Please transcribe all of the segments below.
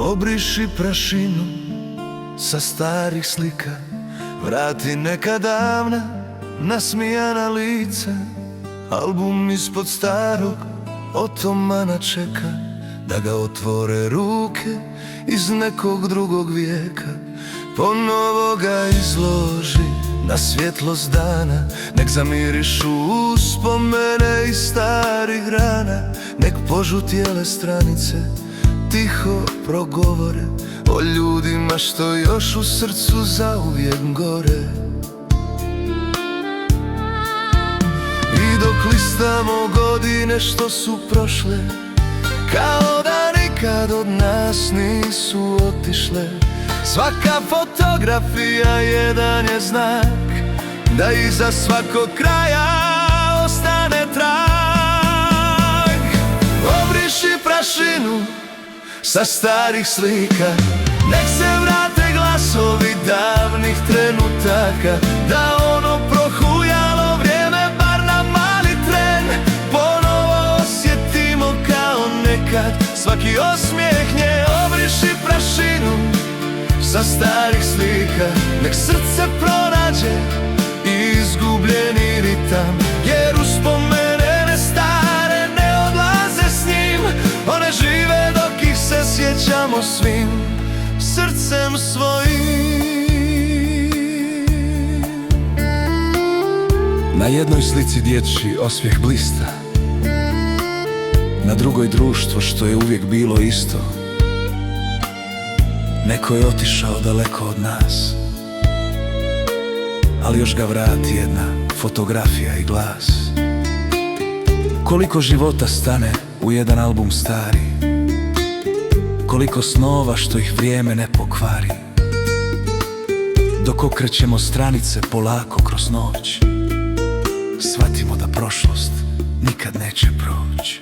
Obriši prašinu sa starih slika, vrati neka davna nasmijana lica. Album ispod starog otomana čeka da ga otvore ruke iz nekog drugog vijeka. Ponovo ga izloži na svjetlost dana, nek zamirišu uspomene iz starih rana. Nek požutjele stranice tiho progovore o ljudima što još u srcu zauvijek gore. I dok listamo godine što su prošle, kao da nikad od nas nisu otišle, svaka fotografija jedan je znak da iza svakog kraja ostane trag. Obriši prašinu sa starih slika, nek se vrate glasovi davnih trenutaka, da ono prohujalo vrijeme bar na mali tren ponovo osjetimo kao nekad. Svaki osmijeh nje obriši prašinu sa starih slika, nek srce pronađe izgubljeni ritam, jer uspomene ne stare ne odlaze s njim, one žive dok ih se sjećamo svim srcem svojim. Na jednoj slici dječji osmijeh blista, na drugoj društvo što je uvijek bilo isto. Neko je otišao daleko od nas, ali još ga vrati jedna fotografija i glas. Koliko života stane u jedan album stari, koliko snova što ih vrijeme ne pokvari. Dok okrećemo stranice polako kroz noć, shvatimo da prošlost nikad neće proći.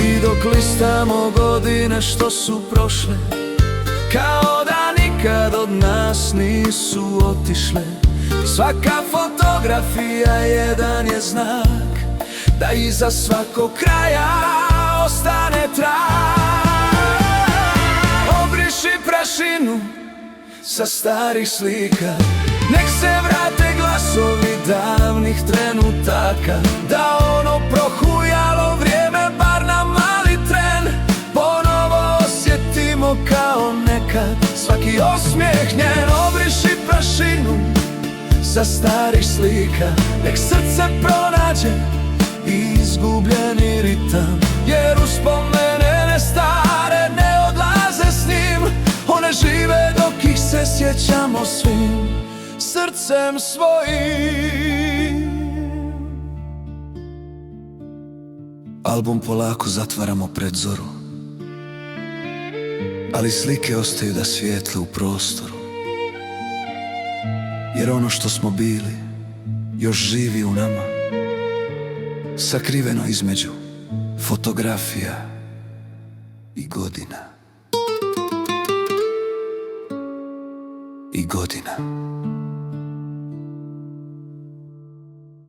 I dok listamo godine što su prošle, kao da nikad od nas nisu otišle, svaka fotografija jedan je znak da iza svakog kraja ostane trag. Obriši prašinu sa starih slika, nek se vrate glasovi davnih trenutaka, da ono prohujalo vrijeme bar na mali tren ponovo osjetimo kao nekad. Svaki osmijeh njen obriši prašinu sa starih slika, nek srce pronađe izgubljeni ritam, jer uspomene ne stare ne odlaze s njim, one žive dok ih se sjećamo svim srcem svojim. Album polako zatvaramo pred zoru, ali slike ostaju da svijetle u prostoru, jer ono što smo bili još živi u nama, sakriveno između fotografija i godina. I godina.